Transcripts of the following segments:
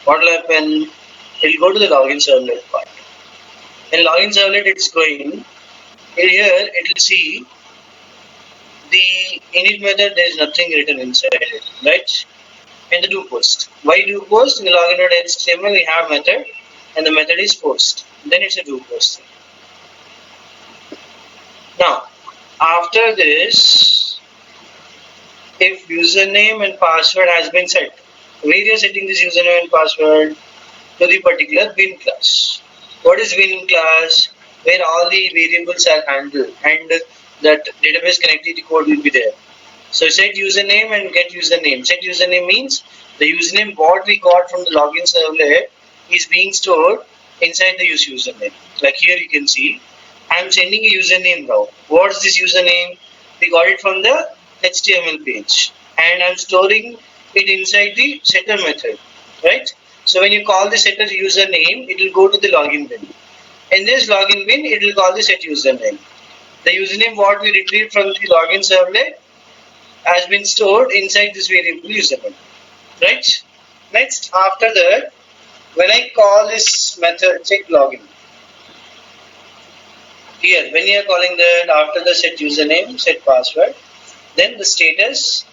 What will happen? It will go to the login servlet part. In login servlet, it's going. In here, it will see the init method. There is nothing written inside it, right? And the do post. Why do post? In the login.html, we have method, and the method is post. Then it's a do post. Now, after this, if username and password has been set, where you are setting this username and password? To the particular bin class. What is bin class? Where all the variables are handled and that database connectivity code will be there. So set username and get username. Set username means the username what we got from the login servlet is being stored inside the username. Like here you can see, I am sending a username now. What's this username? We got it from the HTML page, and I'm storing it inside the setter method, right? So when you call the setter username, it will go to the login bin. In this login bin, it will call the set username. The username what we retrieved from the login servlet has been stored inside this variable username, right? Next, after that, when I call this method check login, here when you are calling that after the set username, set password, then the status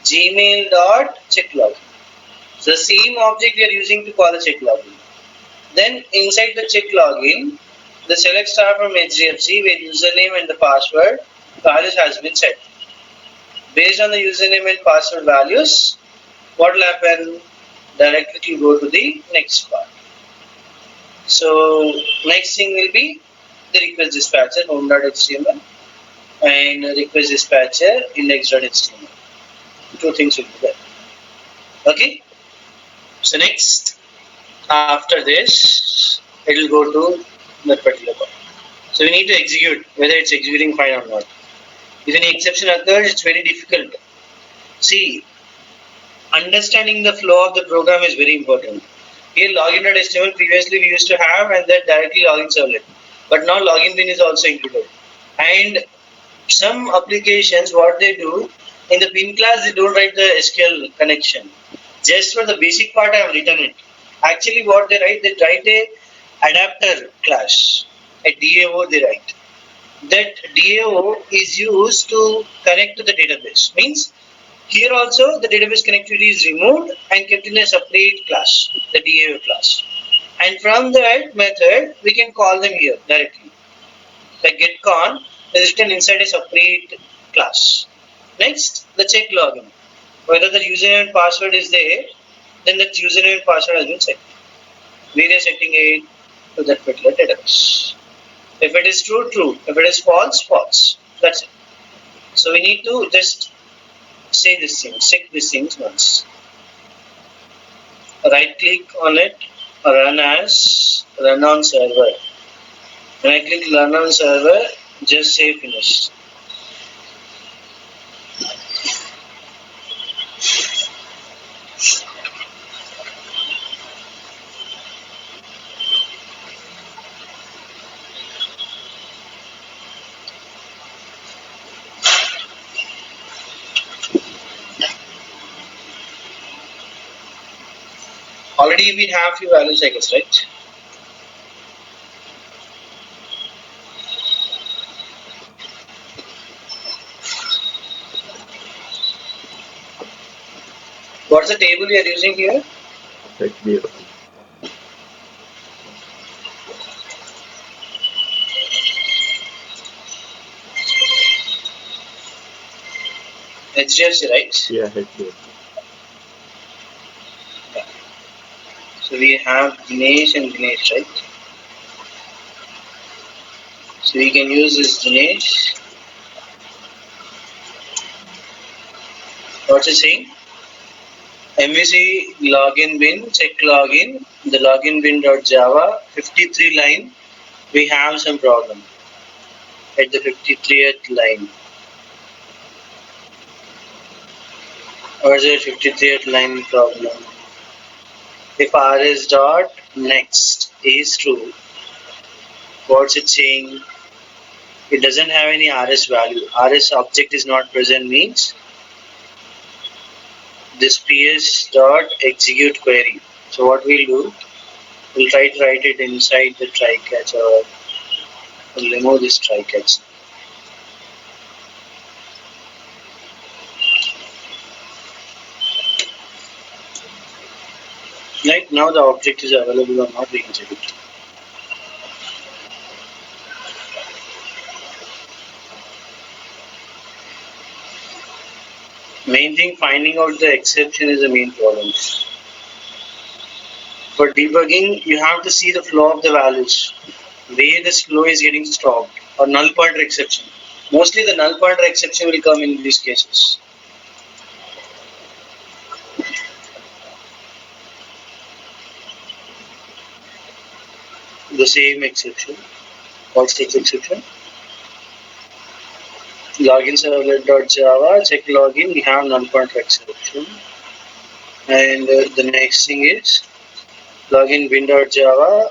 gmail dot check login. So the same object we are using to call the check login. Then inside the check login, the select star from HDFC where username and the password values has been set. Based on the username and password values, what will happen? Directly to go to the next part. So next thing will be the request dispatcher home.html and request dispatcher index.html. Two things will be there. Okay. So next, after this, it will go to that particular part. So we need to execute whether it's executing fine or not. If any exception occurs, it's very difficult. See, understanding the flow of the program is very important. Here login.html previously we used to have and that directly login servlet. But now login bin is also included. And some applications, what they do, in the bin class they don't write the SQL connection. Just for the basic part I have written it. Actually what they write a adapter class, a DAO they write. That DAO is used to connect to the database. Means here also the database connectivity is removed and kept in a separate class, the DAO class. And from that method we can call them here directly. Like getCon is written inside a separate class. Next, the check login. Whether the username and password is there, then the username and password has been set. We are setting it to that particular database. If it is true, true. If it is false, false. That's it. So we need to just say this thing, check these things once. Right click on it, run on server. When I click run on server, just say finish. Already we have few values, I guess, right? What's the table we are using here? HDFC. HDFC, right? Yeah, HDFC. So we have Dinesh and Dinesh, right? So we can use this Dinesh. What's it saying? MVC login bin, check login, the login bin.java, 53 line, we have some problem at the 53th line. What's the 53th line problem? If rs dot next is true, what's it saying? It doesn't have any rs value. Rs object is not present means this ps dot execute query. So what we'll do, we'll try to write it inside the try catch, or we'll remove this try catch. Right now the object is available or not, we can check it. Main thing, finding out the exception is the main problem. For debugging, you have to see the flow of the values, where this flow is getting stopped, or null pointer exception. Mostly the null pointer exception will come in these cases. The same exception. What's the exception? Login servlet.java, check login, we have null pointer exception. And the next thing is login bin.java,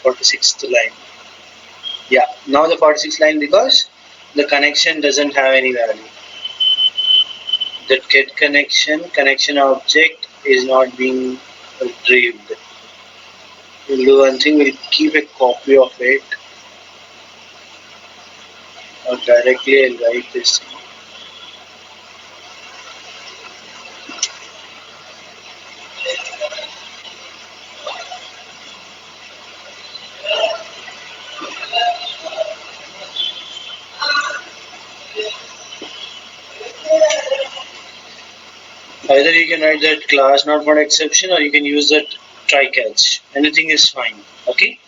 46th line. Yeah, now the 46th line, because the connection doesn't have any value. The get connection object is not being retrieved. We'll do one thing, we'll keep a copy of it, or directly I'll write this thing. Either you can write that class not found exception, or you can use that try catch. Anything is fine. Okay.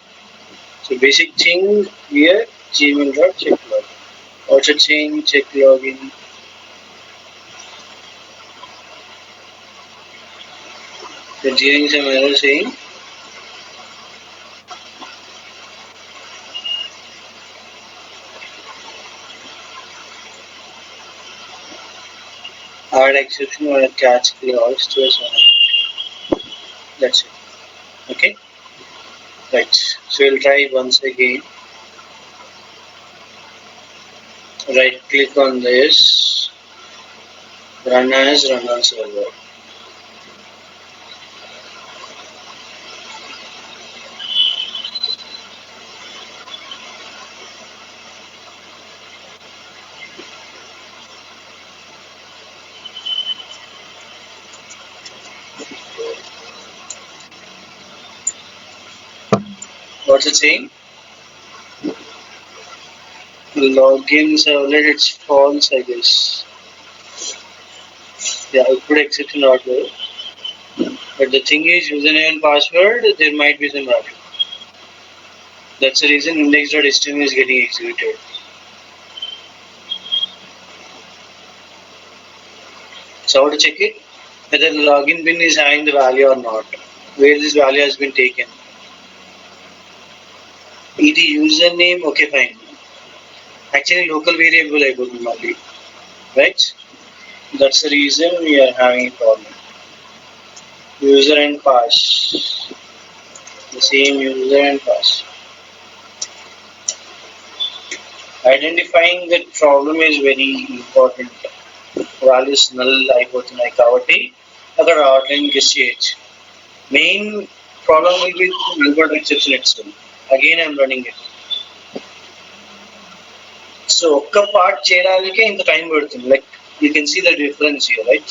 So basic thing here, gmail.check login. Also change check login. Then giving some error saying add exception or a catch clause to a song. That's it. Okay. Right. So we'll try once again. Right click on this. Run as run on server. What's it saying? Login servlet, it's false, I guess. Yeah, output exception not there. But the thing is, username and password, there might be some value. That's the reason index.html is getting executed. So how to check it? Whether the login bin is having the value or not. Where this value has been taken. ED username, okay, fine. Actually, local variable I put only, right? That's the reason we are having a problem. User and pass. The same user and pass. Identifying the problem is very important. Values null అయిపోతున్నాయి కాబట్టి అక్కడ outline guess చేయొచ్చు. Main problem will be null exception itself. Again I am running it. So ఒక్క part చేయడానికే ఇంత time పడుతుంది. Like you can see the difference here, right?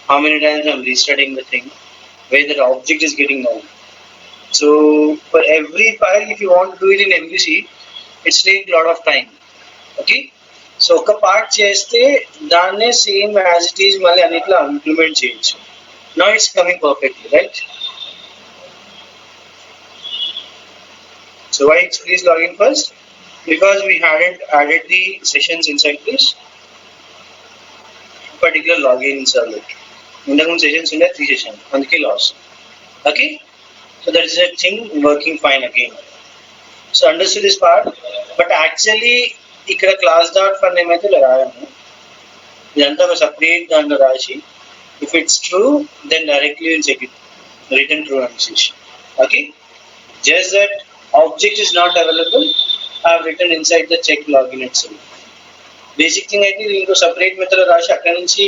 How many times I am restarting the thing where the object is getting null. So for every file, if you want to do it in MVC, it's take a lot of time. Okay. So ఒక part చేస్తే దాన్నే same as it is మళ్ళీ అన్నిట్లో implement చేయొచ్చు. Now it's coming perfectly, right? So why it's please log in first? Because we hadn't added the sessions inside this particular login servlet. Indakum sessions in 3 sessions, అందుకే loss. Okay? So that is a thing working fine again. So understood this part, but actually ఇక్కడ class dot for name అయితే రాయాము. ఇదంతా ఒక separate దాంట్లో రాసి if it's true then directly we'll check it return true answer. Okay? Just that object is not available, I have written inside the check login itself. Basic thing అయితే ఇంకో separate method రాసి అక్కడ నుంచి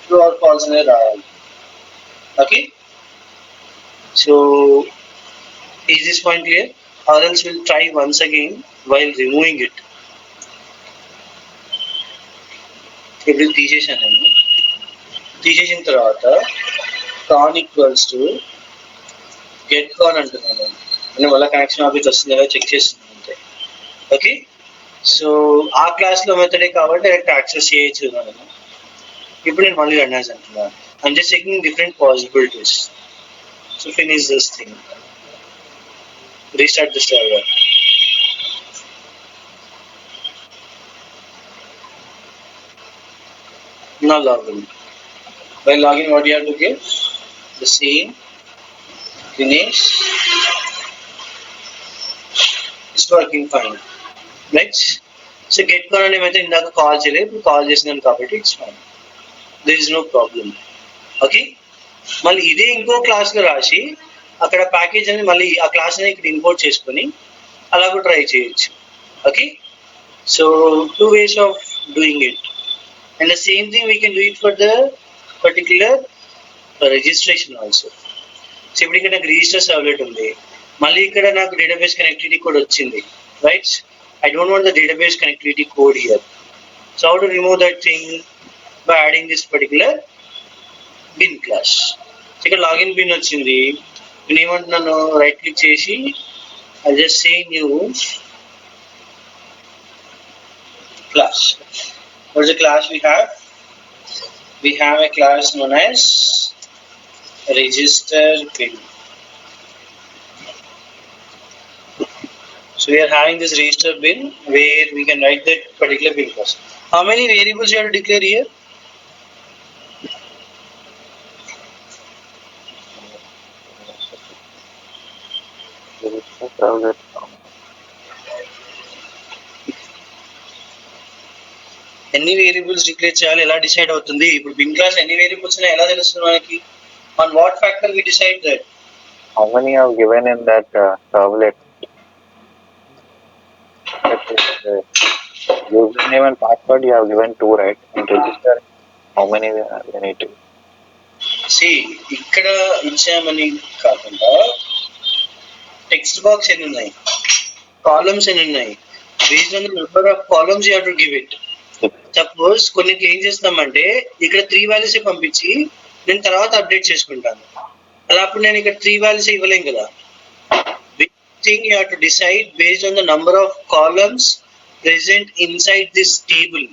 true or false అనేది రాయాలి. Okay? So is this point clear? Or else we'll try once again while removing it. ఇప్పుడు తీసేసానండి. తీసేసిన తర్వాత కాన్ ఈక్వల్స్ టు గెట్ కాన్ అంటున్నాను. నేను వల్ల కనెక్షన్ ఆఫీస్ వస్తుంది కదా చెక్ చేస్తున్నాను అంతే. ఓకే, సో ఆ క్లాస్లో మెథడే కాబట్టి డైరెక్ట్ యాక్సెస్ చేయొచ్చు నేను. ఇప్పుడు నేను మళ్ళీ రన్ యాజ్ అంటున్నాను. I'm just checking different possibilities. So finish this thing, restart the server. Now login. By login, what you have to give? The same finish. It's working fine, right? So get call అనే method ఇందాక call చేయలేదు, ఇప్పుడు call చేసినాను కాబట్టి it's fine. There is no problem. Okay, మళ్ళీ ఇదే ఇంకో క్లాస్లో రాసి అక్కడ ప్యాకేజ్ అని మళ్ళీ ఆ క్లాస్ అనేది ఇక్కడ ఇంపోర్ట్ చేసుకొని అలా కూడా ట్రై చేయొచ్చు. Okay, so 2 ways of doing it, and the same thing we can do it for the particular registration also. So ఇప్పుడు ఇక్కడ నాకు రిజిస్టర్ సర్వ్లెట్ ఉంది, మళ్ళీ ఇక్కడ నాకు డేటాబేస్ కనెక్టివిటీ కోడ్ వచ్చింది, right? I don't want the database connectivity code here. So how to remove that thing? By adding this particular bin class. So ఇక్కడ login bin వచ్చింది, నేను ఏమంటున్నాను, రైట్ క్లిక్ చేసి I'll just say new class. What's the class we have? We have a class known as register bin. So we are having this register bin where we can write that particular bin class. How many variables you have to declare here? ఎన్ని variables declare చేయాలి, ఎలా decide అవుతుంది? ఇప్పుడు bin class ఎన్ని variables ఉన్నాయి ఎలా తెలుస్తుంది మనకి? On what factor we decide that? How many are given in that servlet? Username and password you have given 2, right? In register, how many they need to? See, ఇక్కడ ఇచ్చామని కాకుండా text box ఎన్ని ఉన్నాయి, columns ఎన్ని ఉన్నాయి, based on the number of columns you have to give it. Suppose కొన్నిటికి ఏం చేస్తామంటే ఇక్కడ 3 వాల్యూస్ పంపించి నేను తర్వాత అప్డేట్ చేసుకుంటాను, అలా అప్పుడు నేను ఇక్కడ 3 వాల్యూస్ ఇవ్వలేం కదా. thing you have to decide based on the number of columns present inside this table.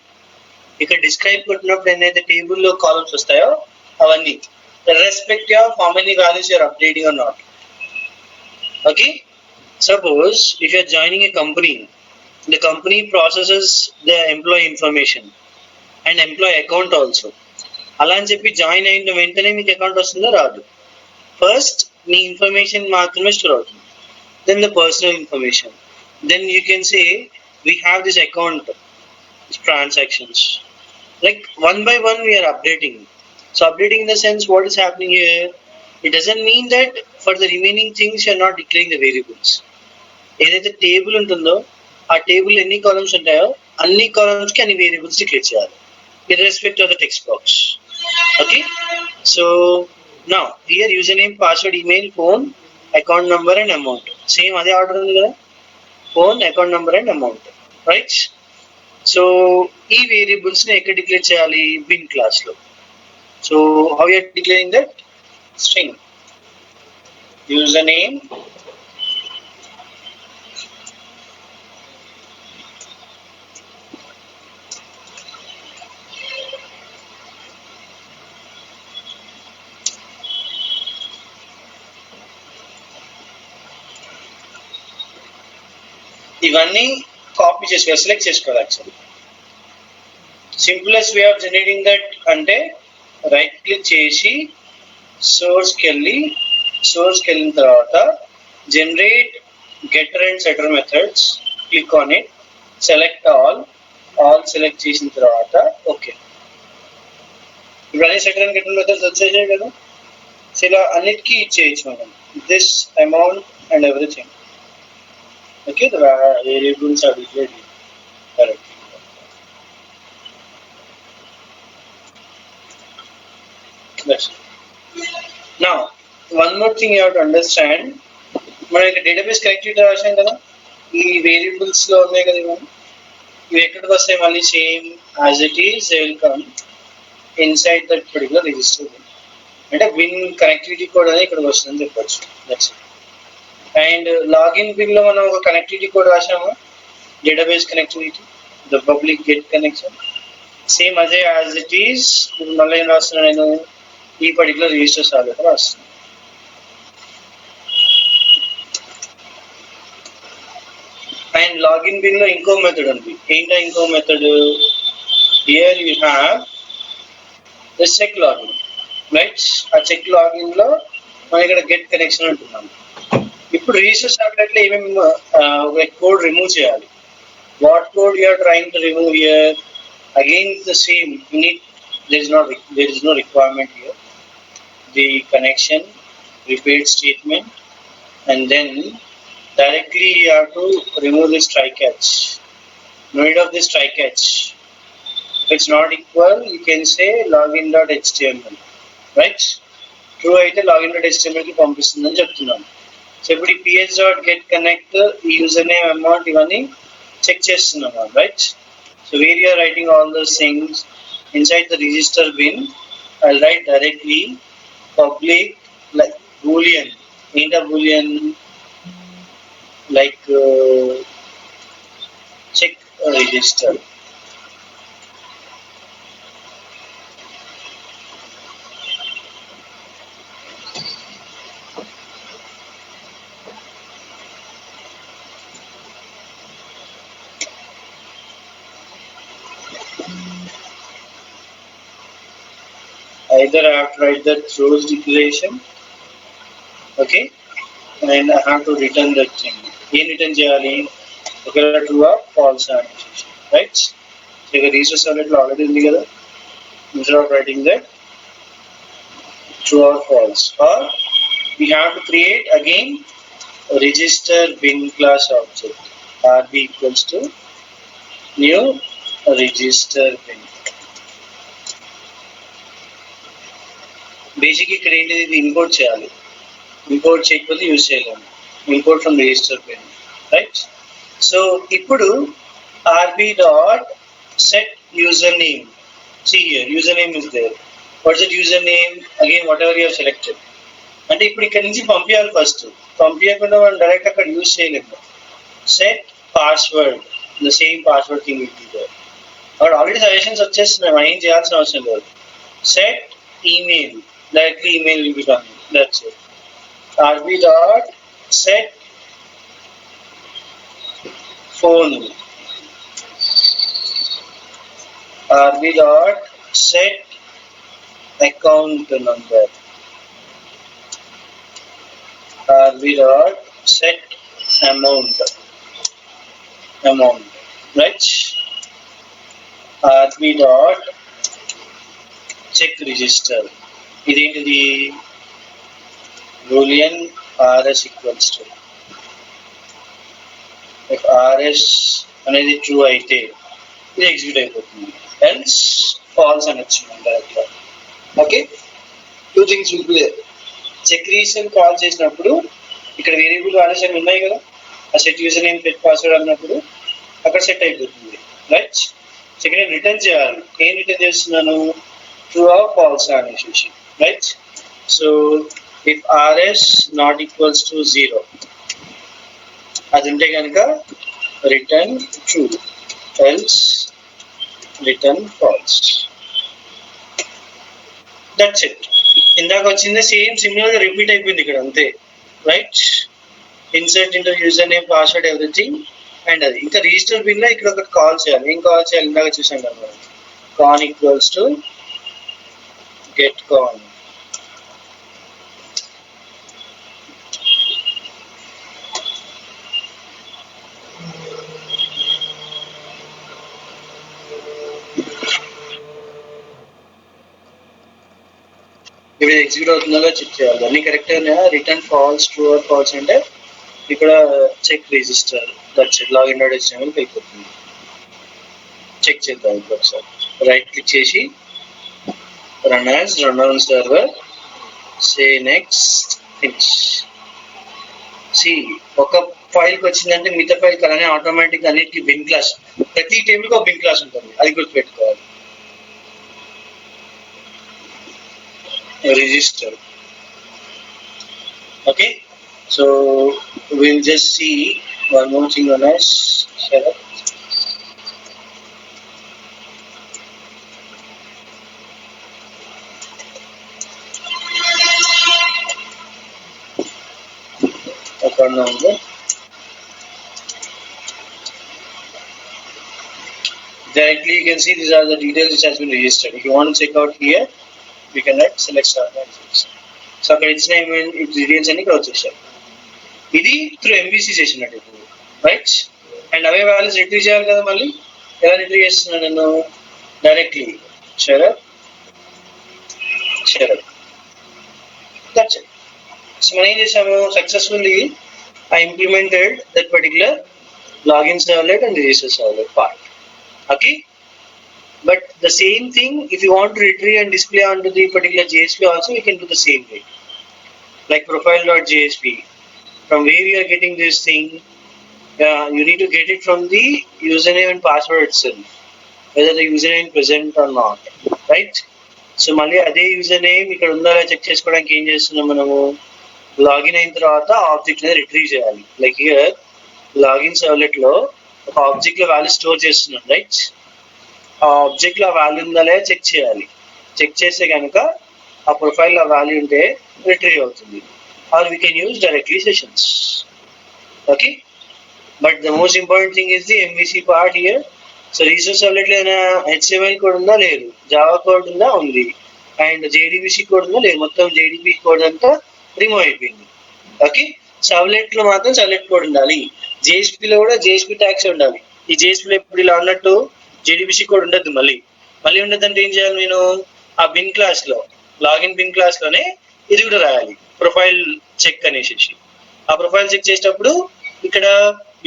ఇక్కడ డిస్క్రైబ్ కొట్టినప్పుడు ఏదైతే టేబుల్ లో కాలమ్స్ వస్తాయో అవన్నీ irrespective of how many values you are updating or not. Okay, suppose if you are joining a company, the company processes the employee information and employee account also. అలా అని చెప్పి join అయిన వెంటనే మీకు account వస్తుందో రాదు. ఫస్ట్ మీ information మాత్రమే store అవుతుంది, then the personal information, then you can say we have this account transactions, like one by one we are updating. So updating in the sense what is happening here, it doesn't mean that for the remaining things you are not declaring the variables. ఏదైతే table ఉంటుందో ఆ table ఎన్ని columns ఉంటాయో అన్ని columns కి అన్ని variables declare చేయాలి irrespective of the text box. Okay, so now here username, password, email, phone, account number and amount, same అదే ఆర్డర్ ఉంది కదా, phone, account number and amount, right? So ఈ వేరియబుల్స్ ని ఎక్కడ డిక్లేర్ చేయాలి? బిన్ క్లాస్ లో. So how you are declaring that? String user name, ఇవన్నీ copy చేసుకోవాలి, సెలెక్ట్ చేసుకోవాలి. Actually simplest way of generating that అంటే రైట్ క్లిక్ చేసి సోర్స్కి వెళ్ళిన తర్వాత generate getter and setter methods, click on it, select all select చేసిన తర్వాత ఓకే. ఇప్పుడు అన్ని సెటర్ అండ్ గెటర్ మెథడ్స్ వచ్చేసాయి కదా. సో ఇలా అన్నిటికీ ఇచ్చేయచ్చు మనం this amount and everything. Okay, the variables are declared correctly. That's it. Now one more thing you have to understand, మనం ఇక్కడ డేటాబేస్ కనెక్టివిటీ రాసాం కదా, ఈ వేరియబుల్స్ లో ఉన్నాయి కదా ఇవన్నీ, ఇవి ఎక్కడికి వస్తాయి మళ్ళీ same as it is they will come inside that particular register. అంటే విన్ కనెక్టివిటీ కోడ్ అనేది ఇక్కడికి వస్తుందని చెప్పొచ్చు. That's it. And login bean లో మనం ఒక కనెక్టివిటీ కోడ్ రాసాము, database connectivity, the public get connection, same అదే యాజ్ ఇట్ ఈస్. మళ్ళీ ఏం రాస్తున్నా నేను, ఈ పర్టికులర్ రిజిస్టర్ సార్ రాస్తున్నాను. అండ్ లాగిన్ బిన్ లో ఇంకో మెథడ్ ఉంది. ఏంటో ఇంకో method, here you have the check login, right? ఆ చెక్ లాగిన్ లో మనం ఇక్కడ గెట్ కనెక్షన్ అంటున్నాం. ఇప్పుడు రిజిస్టర్ సర్క్లెట్ లో ఏమేమి ఒక కోడ్ రిమూవ్ చేయాలి. What code you are trying to remove here? Again the same, there is no requirement here. The connection, repeat statement, and then directly you have to remove this try catch. No need of this try catch. If it's not equal, you can say login.html, right? True అయితే login.html కి పంపిస్తుందని చెప్తున్నాను. So ఇప్పుడు ఈ ph.getConnect, ఈ user name, amount ఇవన్నీ check చేస్తున్నాను, right? So where you are writing all those things inside the register bean, I write directly public like boolean. ఏంటా boolean? Like check register. Either I have to write the throws declaration, okay, and I have to return that thing. ఏం return చేయాలి? ఒకవేళ true ఆ false అని, right? So ఇక register servlet లో already ఉంది కదా, instead of writing that true or false, or we have to create again a register bin class object, rb equals to new register bin. Basic ఇక్కడ ఏంటిది, ఇది import చేయాలి. Import చేయకపోతే use చేయలేము. Import from register bean, right? So ఇప్పుడు RB dot set user name. See here, username is there. What's that username? Again, whatever you have selected. అంటే ఇప్పుడు ఇక్కడ నుంచి పంపించాలి. ఫస్ట్ పంపించకుండా మనం డైరెక్ట్ అక్కడ యూజ్ చేయలేము. Set password, the same password thing will be there. అక్కడ ఆల్రెడీ సజెషన్స్ వచ్చేస్తున్నాయి, మనం ఏం చేయాల్సిన అవసరం లేదు. Set email, directly email will be done. That's it. rb dot set phone, rb dot set account number, rb dot set amount, right? rb dot check register. ఇదేంటిది? boolean rs equals to, if rs అనేది true అయితే ఇది execute అయిపోతుంది, else false అని వచ్చింది డైరెక్ట్గా. Okay, two things will be there. Check register call చేసినప్పుడు ఇక్కడ వేరియబుల్ rs అని ఉన్నాయి కదా, ఆ set user name set password అన్నప్పుడు అక్కడ సెట్ అయిపోతుంది, రైట్? సో ఇక్కడ నేను రిటర్న్ చేయాలి. ఏం రిటర్న్ చేస్తున్నాను? ట్రూ ఆర్ ఫాల్స్ అనేసి, right? So if rs not equals to 0, అది ఉంటే కనుక return true, else return falls. That's it. ఇందాక వచ్చింది సేమ్ సిమిలర్ గా రిపీట్ అయిపోయింది ఇక్కడ, అంతే, right? Insert inter user name, password, everything. And అది ఇంకా రిజిస్టర్ బిన్ లో ఇక్కడ ఒకటి కాల్ చేయాలి. ఏం కాల్ చేయాలి? ఇందాక చూసాం కదా, con equals to get con. ఇప్పుడు ఎగ్జిక్యూట్ అవుతుందో చెక్ చేయాలి. అన్ని కరెక్ట్ అయినా return false, true or false అంటే ఇక్కడ check register, that's it. Login dot html అయిపోతుంది. చెక్ చేద్దాం ఇప్పుడు ఒకసారి. రైట్ క్లిక్ చేసి run as, run on server, say next, finish. See ఒక ఫైల్కి వచ్చిందంటే మిగతా ఫైల్ అలానే ఆటోమేటిక్ అన్నిటికీ బిన్ క్లాస్, ప్రతి టేబుల్కి ఒక బిన్ క్లాస్ ఉంటుంది, అది గుర్తుపెట్టుకోవాలి. Register. Okay, so will just see one more thing on as setup. Directly you can see these are the details which has been registered. If you want to check out here, we can write select start and so అక్కడ ఇచ్చిన details అన్ని ఇక్కడ వచ్చేసాయి. ఇది through MBC చేసినట్టు ఇప్పుడు, right? And away values retrieve చేయాలి కదా, మళ్ళీ ఎలా రిట్రీవ్ చేస్తున్నాను నేను? Directly shut up that's it. So మనం ఏం చేసాము, successfully I implemented that particular login servlet and register servlet part. Okay, but the same thing, if you want to retrieve and display onto the particular JSP also, we can do the same way, like profile.jsp. From where you are getting this thing, you need to get it from the username and password itself, whether the username present or not, right? So మళ్ళీ అదే username ఇక్కడ ఉందా check చేసుకోవడానికి ఏం చేస్తున్నాం మనము, login అయిన తర్వాత ఆబ్జెక్ట్ అనేది రిట్రీవ్ చేయాలి. లైక్ హియర్ లాగిన్ సర్వ్లెట్ లో ఒక ఆబ్జెక్ట్ లో వాల్యూ స్టోర్ చేస్తున్నాం, రైట్? ఆ ఆబ్జెక్ట్ లో వాల్యూ ఉందా లేదా చెక్ చేయాలి. చెక్ చేస్తే కనుక ఆ ప్రొఫైల్ లో వాల్యూ ఉంటే రిట్రీవ్ అవుతుంది, or we can use directly sessions. Okay, but the most important thing is the MVC part here. So register servlet లో ఏదైనా HTML కోడ్ ఉందా లేదు, జావా కోడ్ ఉందా ఉంది, అండ్ JDBC కోడ్ ఉందా లేదు, మొత్తం JDB కోడ్ అంతా రిమూవ్ అయిపోయింది. ఓకే, సర్వ్లెట్ లో మాత్రం సర్వ్లెట్ కోడ్ ఉండాలి, JSP లో కూడా JSP ట్యాగ్స్ ఉండాలి. ఈ JSP లో ఇప్పుడు ఇలా ఉన్నట్టు JDBC కోడ్ ఉండద్దు. మళ్ళీ ఉండద్దు అంటే ఏం చేయాలి, నేను ఆ బిన్ క్లాస్ లో లాగిన్ బిన్ క్లాస్ లోనే ఇది కూడా రాయాలి, ప్రొఫైల్ చెక్ అనేసి. ఆ ప్రొఫైల్ చెక్ చేసేటప్పుడు ఇక్కడ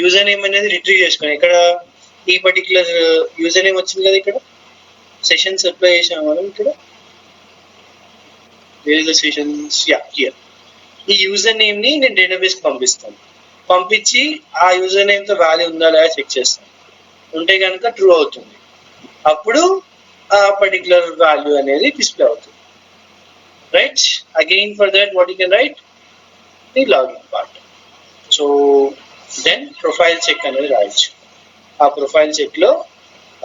యూజర్ నేమ్ అనేది రిట్రీవ్ చేసుకుని, ఇక్కడ ఈ పర్టికులర్ యూజర్ నేమ్ వచ్చింది కదా, ఇక్కడ సెషన్స్ అప్లై చేసాము మనం. ఇక్కడ సెషన్స్, హియర్ ఈ యూజర్ నేమ్ ని నేను డేటాబేస్ కి పంపిస్తాను. పంపించి ఆ యూజర్ నేమ్ తో వాల్యూ ఉందా లేదా చెక్ చేస్తాను. ఉంటే కనుక ట్రూ అవుతుంది, అప్పుడు ఆ పర్టికులర్ వాల్యూ అనేది డిస్ప్లే అవుతుంది, right? Again for that what you can write the login part. So then profile check అనేది రాయొచ్చు. ఆ ప్రొఫైల్ చెక్ లో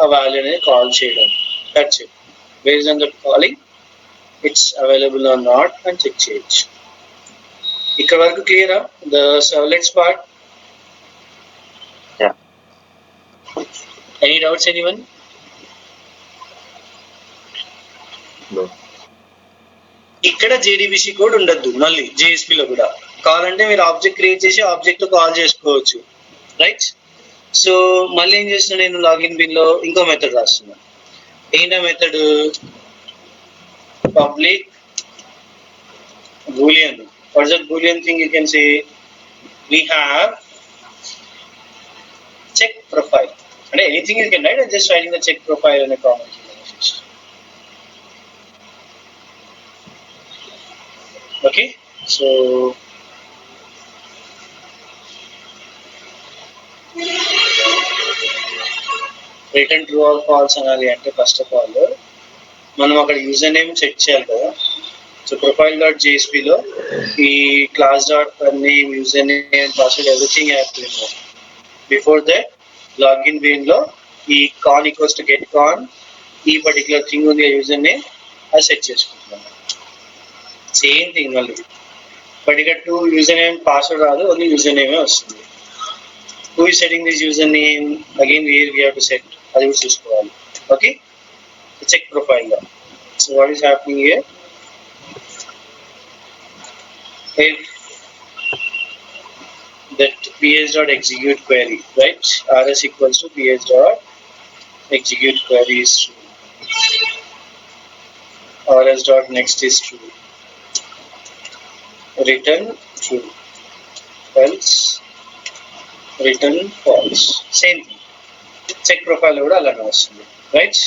ఆ వాల్యూ అనేది కాల్ చేయడం, that's it. Based on that calling it's available or not అని చెక్ చేయొచ్చు. ఇక్కడ వరకు క్లియరా the servlets part? Yeah. Any doubts, anyone? No. ఇక్కడ JDBC కోడ్ ఉండద్దు, మళ్ళీ JSP లో కూడా కావాలంటే మీరు ఆబ్జెక్ట్ క్రియేట్ చేసి ఆబ్జెక్ట్ తో కాల్ చేసుకోవచ్చు, రైట్? సో మళ్ళీ ఏం చేస్తున్నా, నేను లాగిన్ బిన్ లో ఇంకో మెథడ్ రాస్తున్నా. ఏంటా method? Public boolean. What's that boolean thing? You can say we have check profile, and anything you can write. I'm just writing the check profile in a comment. Okay, so return true or false అనాలి అంటే first of all మనం అక్కడ user name set చేయాలి కదా. So profile.jsp లో ఈ class dot name, user name, password, everything I have to remove. Before that login bin లో ఈ con equals to get con, ఈ పర్టికులర్ థింగ్ ఉంది యూజర్ నేమ్, అది సెట్ చేసుకుంటున్నాను. సేమ్ థింగ్ మళ్ళీ, బట్ ఇక్కడ టు యూజర్ నేమ్ పాస్వర్డ్ రాదు, only user నేమే వస్తుంది. Who is setting this user name, again where we have to set, అది కూడా చూసుకోవాలి. ఓకే, చెక్ ప్రొఫైల్ లో. So what is happening here, if that ps.execute query, right, rs equals to ps.execute query is true, rs.next is true, return true, else return false. Same thing check profile కూడా అలానే వస్తుంది, right?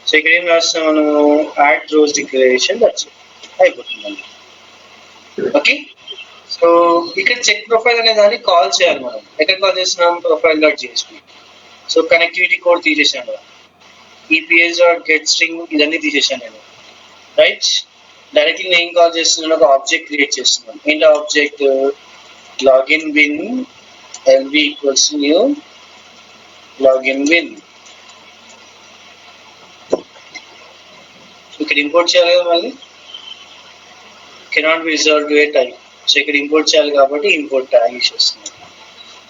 So ఇక్కడ ఏం రాస్తాం మనము, add throws declaration, that's it, అయిపోతుంది. Okay. So ఇక్కడ check profile అనే దాన్ని కాల్ చేయాలి మనం. ఎక్కడ కాల్ చేస్తున్నాం? Profile dot JSP. So connectivity code తీసేసాను, ఈపీఎస్ డాట్ గెట్ స్ట్రింగ్ ఇదన్నీ తీసేసాను నేను. రైట్, డైరెక్ట్లీ నేను కాల్ చేస్తున్నాను, ఒక ఆబ్జెక్ట్ క్రియేట్ చేస్తున్నాను. ఏంటి object? Login win LB equals new login win. ఇక్కడ ఇంపోర్ట్ చేయాలి కదా మళ్ళీ, cannot be reserved to A type. So ఇక్కడ ఇంపోర్ట్ చేయాలి కాబట్టి ఇంపోర్ట్ ట్యాగ్ ఇచ్చేస్తున్నాం.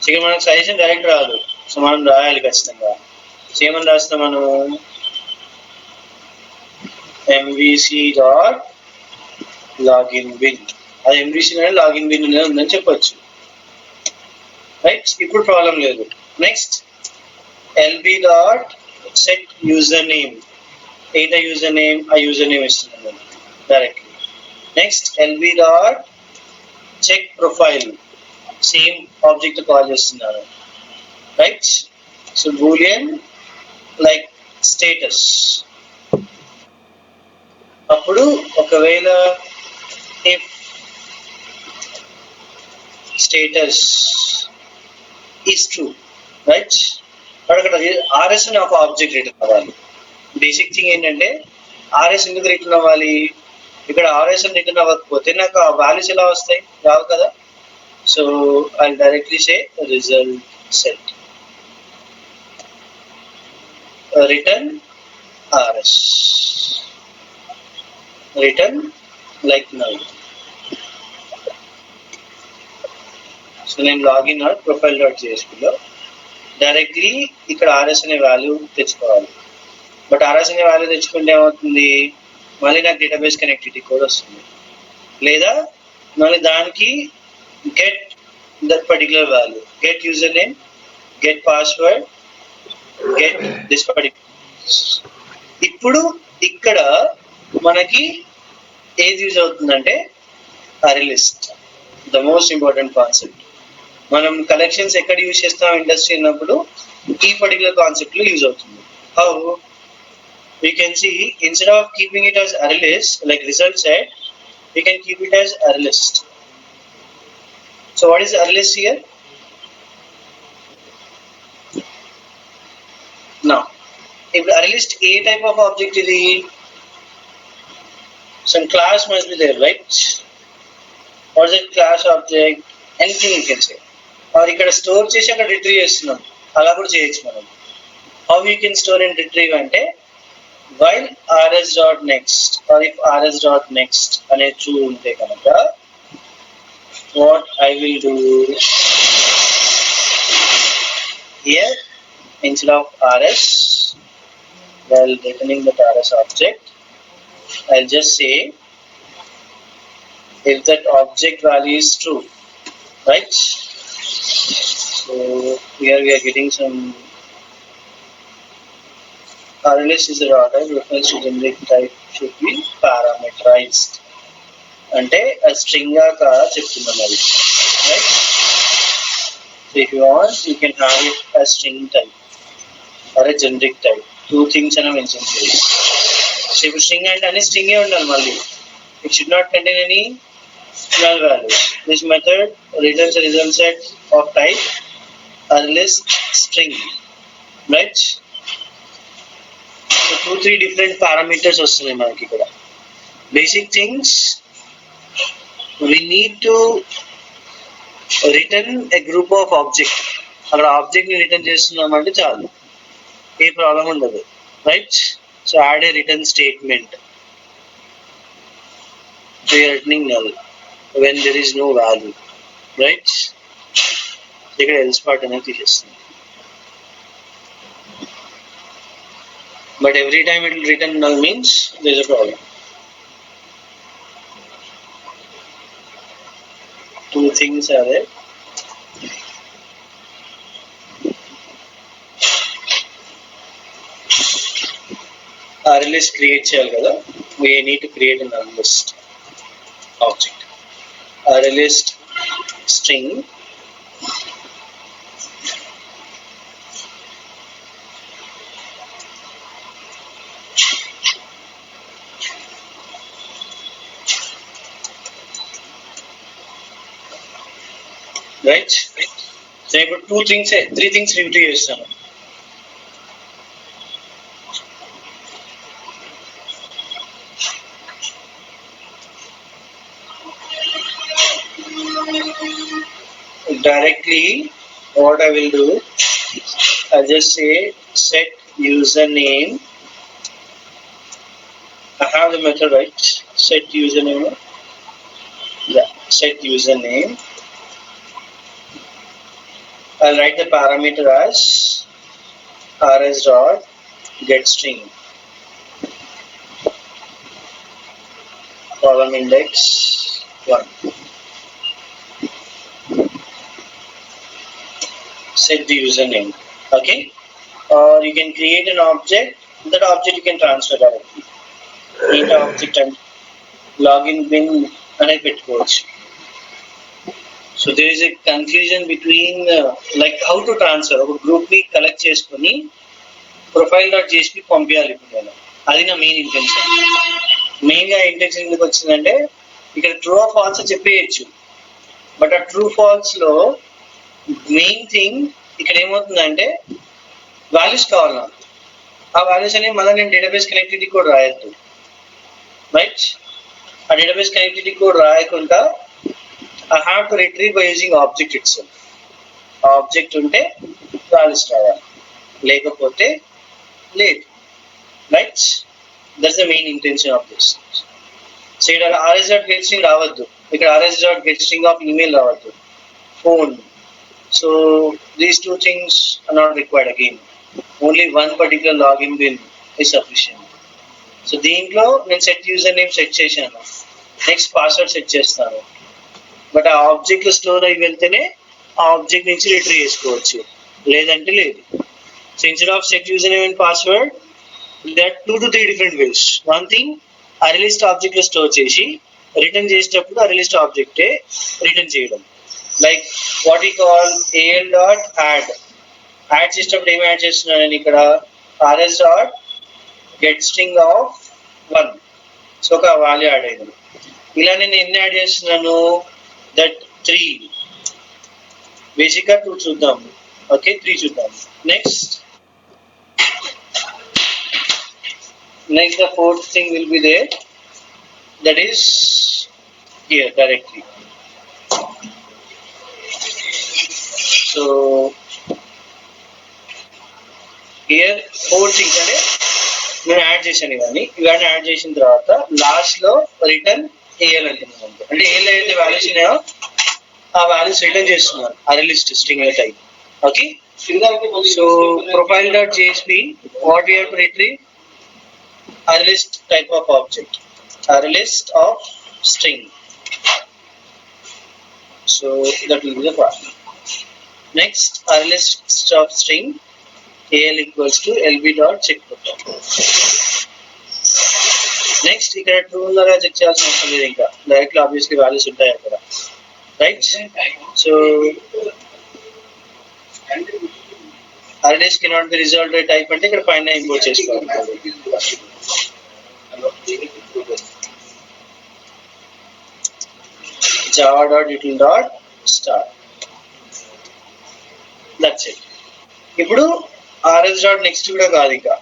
సో ఇక్కడ మనకు సజెషన్ డైరెక్ట్ రాదు, సో మనం రాయాలి ఖచ్చితంగా. సో ఏమని రాస్తాం మనం? MVC dot login bean. అది ఎంవిసి లాగిన్ విన్ అనేది ఉందని చెప్పొచ్చు. రైట్, ఇప్పుడు ప్రాబ్లం లేదు. Next LB dot set user name. ఏంటా యూజర్ నేమ్? ఆ యూజర్ నేమ్ ఇస్తున్నాను directly. Next LB dot check profile, same object call చేస్తున్నారు. Right, so boolean like status. అప్పుడు ఒకవేళ if status is true, right, అక్కడ RS అని ఒక ఆబ్జెక్ట్ రిటర్న్ అవ్వాలి. బేసిక్ థింగ్ ఏంటంటే ఆర్ఎస్ ఎందుకు రిటర్న్ అవ్వాలి? ఇక్కడ ఆర్ఎస్ అని రిటర్న్ అవ్వకపోతే నాకు ఆ వాల్యూస్ ఎలా వస్తాయి? రావు కదా. So I directly say result set return RS, return like null. So నేను లాగిన్ డాట్ ప్రొఫైల్ డాట్ జేఎస్పీలో డైరెక్ట్లీ ఇక్కడ ఆర్ఎస్ అనే వాల్యూ తెచ్చుకోవాలి. బట్ ఆర్ఎస్ అనే వాల్యూ తెచ్చుకుంటే ఏమవుతుంది? మళ్ళీ నాకు డేటాబేస్ కనెక్టివిటీ కోడ్ వస్తుంది, లేదా మళ్ళీ దానికి get that particular value, get user name, get password, get this particular. ఇప్పుడు ఇక్కడ మనకి ఏది యూజ్ అవుతుందంటే అరే list, the most important concept. మనం కలెక్షన్స్ ఎక్కడ యూజ్ చేస్తాం ఇండస్ట్రీ అన్నప్పుడు ఈ పర్టికులర్ కాన్సెప్ట్ లో యూజ్ అవుతుంది. How? You can see, instead of keeping it as array list like result set, we can keep it as array list. So what is array list here? Now if array list a type of object is the some class must be there, right? Or is it class object? Anything you can say. Or ఇక్కడ store చేసి అక్కడ retrieve చేస్తున్నాం, అలా కూడా చేయొచ్చు మనం. How you can store and retrieve అంటే while rs.next or if rs.next అనే true ఉంటే కనుక what I will do here, instead of rs, while returning the rs object, I'll just say if that object value is true, right? So here we are getting some array list is a data reference to generic type should be parameterized. అంటే a string గా చెప్తున్నాం అది, right? So if you want, you can have it as string type or a generic type. Two things అని mention చేయాలి. So ఇప్పుడు string అంటే అన్ని స్ట్రింగే ఉండాలి మళ్ళీ. It should not contain any null values. This method returns a result set of type array list string, right? So 2-3 different parameters వస్తున్నాయి మనకి ఇక్కడ. Basic things, we need to return a group of object. అక్కడ object ని return చేస్తున్నామంటే చాలు, ఏ problem ఉండదు, right? So add A return statement, we are returning null when there is no value, right? ఇక్కడ else part అనేది తీసేస్తుంది. But every time it will return null means there is a problem. Two things are there. Array list create cheyali kada, we need to create a null list object. Array list string right. So ఇప్పుడు three things review చేస్తాను. Directly, what I will do, I'll just say set username. I have the method, right? Set username. Yeah, set username. I'll write the parameter as rs dot get string, column index 1. Set the username. Okay, or you can create an object. That object you can transfer directly. Create an object and login bin అనేది పెట్టుకోవచ్చు. So there is a confusion between like how to transfer. ఒక group ని collect చేసుకొని profile dot JSP పంపించాలి ఇప్పుడు నేను. అది నా మెయిన్ ఇంటెన్షన్. మెయిన్ గా ఇంటెన్షన్ ఎందుకు వచ్చిందంటే ఇక్కడ ట్రూ ఆర్ ఫాల్స్ చెప్పేయచ్చు. బట్ ఆ ట్రూ ఫాల్స్ లో మెయిన్ థింగ్ ఇక్కడ ఏమవుతుందంటే వాల్యూస్ కావాలి నాకు. ఆ వాల్యూస్ అనేవి మళ్ళీ నేను డేటాబేస్ కనెక్టివిటీ కోడ్ రాయొద్దు. రైట్, ఆ డేటాబేస్ కనెక్టివిటీ కోడ్ రాయకుండా I have to retrieve by using object itself. ఆ ఆబ్జెక్ట్ ఉంటే వాల్యూస్ రావాలి, లేకపోతే లేదు. Right, that's the main intention of this. So ఇక్కడ rs డాట్ గెట్ స్ట్రింగ్ రావద్దు, ఇక్కడ rs dot get string of email రావద్దు, phone. So these two things are not required again. Only one particular login bean is sufficient. So దీంట్లో నేను set user name set చేశాను, next password set చేస్తాను. But ఆ object లో store అయి వెళ్తేనే ఆ ఆబ్జెక్ట్ నుంచి రిట్రీవ్ చేసుకోవచ్చు, లేదంటే లేదు. So instead of set user name and password, that 2 to 3 different ways. One thing, అరే లిస్ట్ ఆబ్జెక్ట్ లో స్టోర్ చేసి రిటర్న్ చేసేటప్పుడు అరే లిస్ట్ ఆబ్జెక్టే రిటర్న్ చేయడం. లైక్ వాట్ ఈ call al dot add. Add చేసేటప్పుడు ఏం యాడ్ చేస్తున్నాను నేను ఇక్కడ rs dot get string of 1. So ఒక వాల్యూ యాడ్ అయింది. ఇలా నేను ఎన్ని యాడ్ చేస్తున్నాను, దట్ 3. బేసిక్గా 2 చూద్దాం. ఓకే, 3 చూద్దాం. Next the fourth thing will be there, that is here directly. So here 4 things అంటే నేను యాడ్ చేశాను. ఇవన్నీ యాడ్ చేసిన తర్వాత లాస్ట్ లో రిటర్న్ ఏఎల్ అంటున్నాను. అంటే ఏఎల్ అయితే వాల్యూస్ ఉన్నాయో ఆ వాల్యూస్ రిటర్న్ చేస్తున్నాను array list string type. Okay, so profile dot JSP, what we have to retrieve array list type of object, array list of string. So that will be the problem. Next, array list of string al equals to lb dot check button. Next, ఇక్కడ true ఉందా check చేయాల్సిన అవసరం లేదు, ఇంకా directly obviously values ఉంటాయి అక్కడ. Right, so array list cannot be resolved by type అంటే ఇక్కడ పైన ఇంపోర్ట్ చేసుకోవాలి. java.util.start. That's it. ఇప్పుడు rs డాట్ నెక్స్ట్ కూడా కాదు ఇంకా.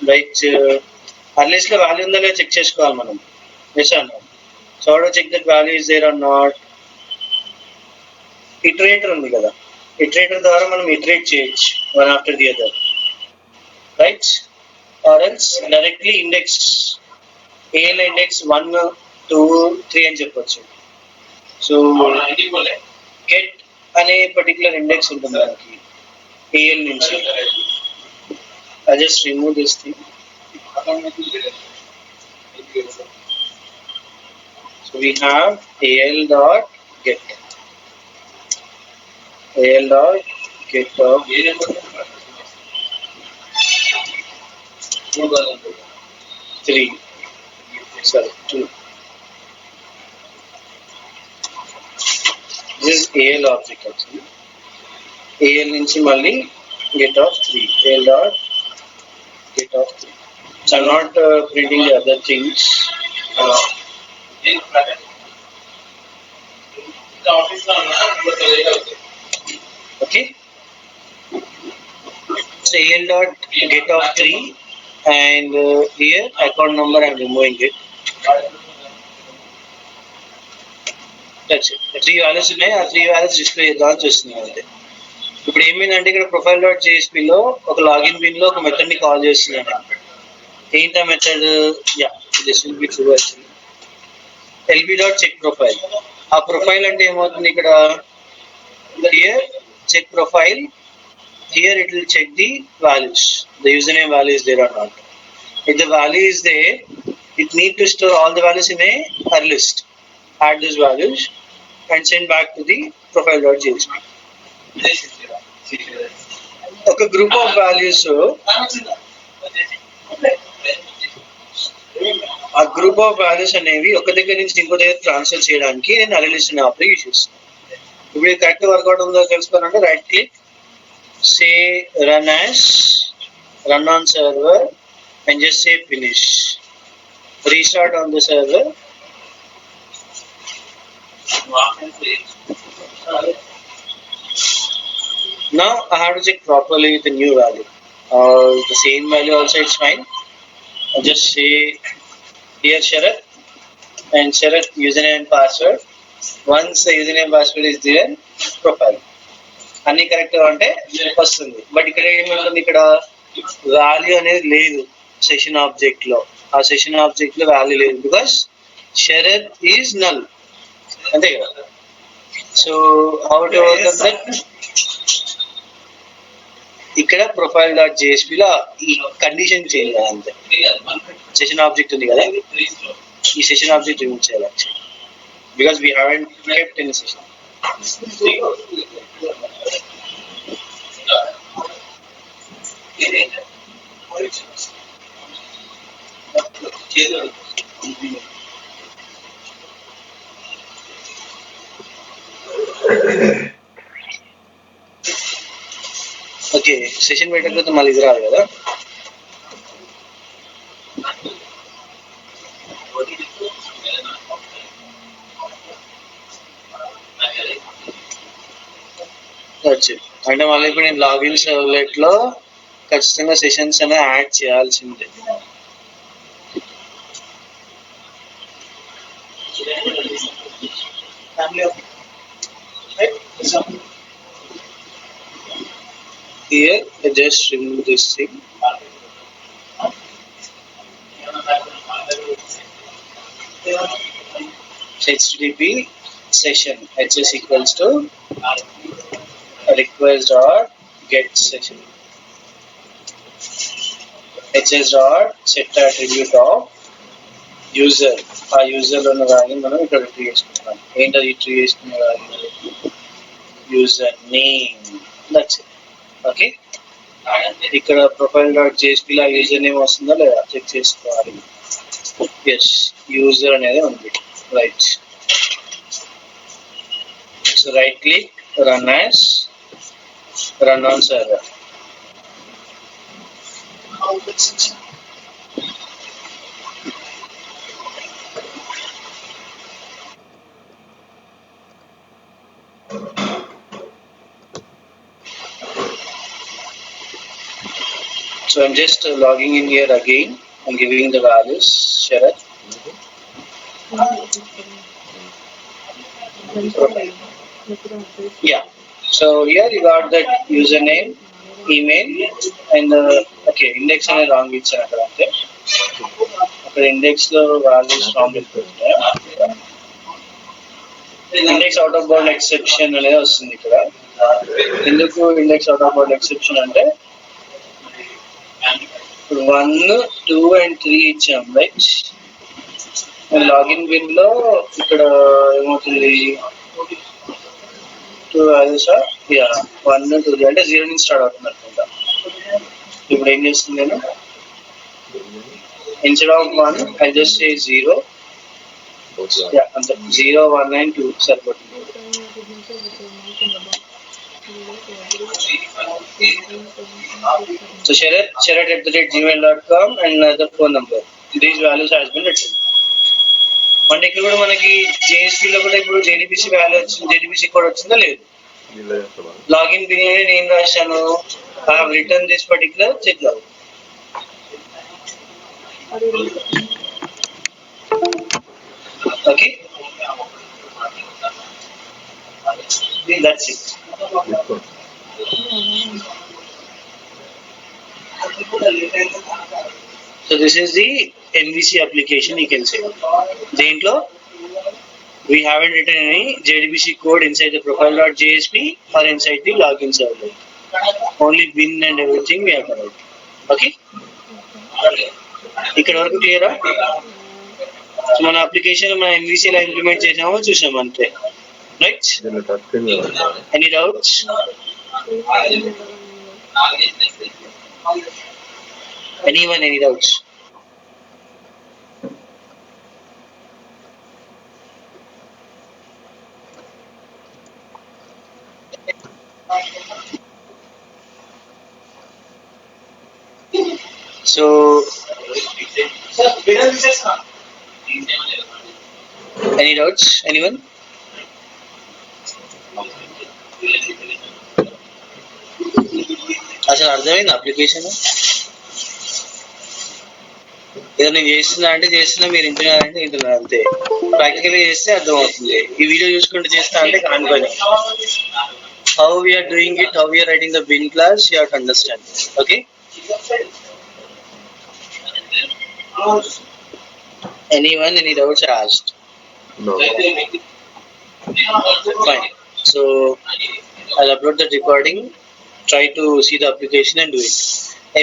రైట్, అర్ లిస్ట్ లో వాల్యూ ఉందా లేదా చెక్ చేసుకోవాలి మనం. Yes or no. So how to check that value is there or not. Iterator ఉంది కదా, ఇటరేటర్ ద్వారా మనం ఇటరేట్ చేయొచ్చు one after the other. Right, or else directly index AL index 1, 2, 3 అని చెప్పొచ్చు. సో గెట్ అనే పర్టికులర్ ఇండెక్స్ ఉంటుంది మనకి ఏఎల్ నుంచి. I just remove this thing. So we have al dot get, al dot get of 3, sorry 2. This is al object actually. al నుంచి మళ్ళీ get of 3, al dot get of 3. So I'm not printing the other things. AL dot get of 3 and here account number I'm removing it. That's it. 3 values ఉన్నాయి, ఆ 3 values display చేద్దామని చూస్తున్నాం అంతే. ఇప్పుడు ఏమైందంటే ఇక్కడ ప్రొఫైల్ డాట్ జేఎస్పీలో ఒక login bean లో ఒక మెథడ్ ని కాల్ చేస్తున్నాను. ఏంటి ఆ method? Yeah this will be true actually. LB dot check profile. ఆ ప్రొఫైల్ అంటే ఏమవుతుంది ఇక్కడ? Here check profile, here it will check the values, the username value is there or not. If the value is there, it need to store all the values in a list, add those values and send back to the profile.jsp. Okay, group of values, ఆ group of values అనేవి ఒక దగ్గర నుంచి ఇంకో దగ్గర transfer చేయడానికి నేను అరే లిస్ట్ అనే ఆపరేట్ యూజ్ చేస్తాను. ఇప్పుడు ఇది కరెక్ట్ వర్కౌట్ ఉందో తెలుసుకోవాలంటే right click, say run as, run on server and just say finish. Restart on the server. Now I have to check properly with the new value or the same value also, it's fine. I'll just say here Sharath and Sharath username and password. Once the username password is there, profile అన్ని correct అంటే వస్తుంది. But ఇక్కడ ఏమవుతుంది, ఇక్కడ value అనేది లేదు session object లో. ఆ సెషన్ ఆబ్జెక్ట్ లో వాల్యూ లేదు బికాస్ షరత్ ఈజ్ నల్, అంతే కదా. So how to overcome that? ఇక్కడ ప్రొఫైల్ డాట్ జేఎస్పీలో ఈ కండిషన్ చేయాలి అంతే. సెషన్ ఆబ్జెక్ట్ ఉంది కదా, ఈ సెషన్ ఆబ్జెక్ట్ రిమూవ్ చేయాలి actually because we haven't kept in session. Okay, session పెట్టకపోతే మళ్ళీ ఇది రాదు కదా. అంటే మళ్ళీ ఇప్పుడు నేను లాగిన్ సర్వ్లెట్ లో ఖచ్చితంగా సెషన్స్ అనేది యాడ్ చేయాల్సిందే. Here I just remove this thing. HTTP session HS equals to request dot get session, hs dot set attribute of user. ఆ యూజర్ ఉన్న వాల్యూ మనం ఇక్కడ రిట్రీవ్ చేసుకుంటాం. ఏంటో రిట్రీవ్ చేసుకునే value user name. That's it. Okay, ఇక్కడ profile dot జేఎస్పీలో user name వస్తుందా లేదా చెక్ చేసుకోవాలి. ఎస్, యూజర్ అనేది ఉంది. Right, so right click, run as, run on server. So I'm just logging in here again and giving the values. Sharath. Yeah. So here you got that username, email, and okay, index and wrong ichana kadante. Okay, index lo values wrong ichana. Index out of bound exception అనేది వస్తుంది ఇక్కడ. ఎందుకు index out of bound exception అంటే 1, 2 and 3 ఇచ్చాం, right. Login bean లో ఇక్కడ ఏమవుతుంది, 2 values, 1, 2 అంటే 0 నుంచి స్టార్ట్ అవుతుంది అనుకుంటా. ఇప్పుడు ఏం చేస్తుంది నేను, instead of 1 I just say 0. అంతే, 0, 1 and 2 సరిపోతుంది. So Sharath@gmail.com and the phone number. These values has been written. అంటే ఇక్కడ కూడా మనకి జేఎస్పీ లో కూడా ఇప్పుడు జేడీబీసీ వాల్యూ వచ్చింది, జేడీబీసీ కోడ్ వచ్చిందా లేదు. లాగిన్ బిన్ నేను ఏం రాశాను, I have written this particular check log. Okay, that's it. So this is the MVC application, you can say. Deintlo we haven't written any JDBC code inside the profile.jsp or inside the login server. Only bin and everything we have done. Okay? ఇక్కడ వరకు క్లియరా? So మన application మన MVC లా implement చేసామో చూసాం అంతే. Right? Any doubts? Any doubts? So, any doubts? Anyone? అసలు అర్థమైంది అప్లికేషన్? ఏదో నేను చేస్తున్నా అంటే చేస్తున్నా, మీరు వింటున్నారంటే వింటున్నారు అంతే. ప్రాక్టికల్గా చేస్తే అర్థం అవుతుంది. ఈ వీడియో చూసుకుంటూ చేస్తా అంటే కాని పని. How we are doing it, how we are writing the bin class, you have to understand. Okay? Anyone, any doubts are asked? No. Fine. So, I'll upload the recording. Try to see the application and do it.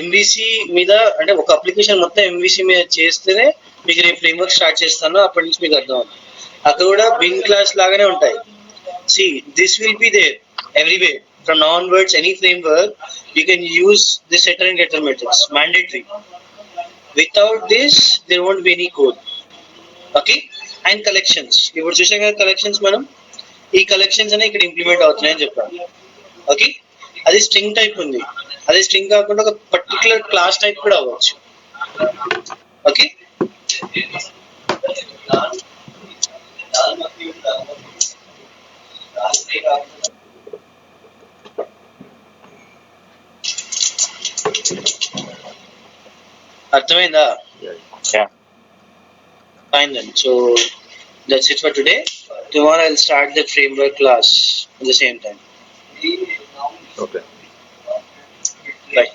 MVC మీద అంటే ఒక application మొత్తం MVC మీద చేస్తేనే మీకు నేను framework start చేస్తాను, అప్పటి నుంచి మీకు అర్థం అవుతుంది. అక్కడ కూడా బిన్ క్లాస్ లాగానే ఉంటాయి. See, this will be there everywhere. From now onwards, any framework, you can use this setter and getter methods. Mandatory. Without this, there won't be any code. Okay? And collections. ఇప్పుడు చూసాం కదా collections మనం. ఈ collections అనే ఇక్కడ implement అవుతున్నాయని చెప్పాను. Okay? అది స్ట్రింగ్ టైప్ ఉంది. అది స్ట్రింగ్ కాకుండా ఒక పర్టికులర్ క్లాస్ టైప్ కూడా అవ్వచ్చు. ఓకే? అర్థమైందా? Yeah. Fine then. So that's it for today. Tomorrow I'll start the framework class at the same time. Okay. Bye.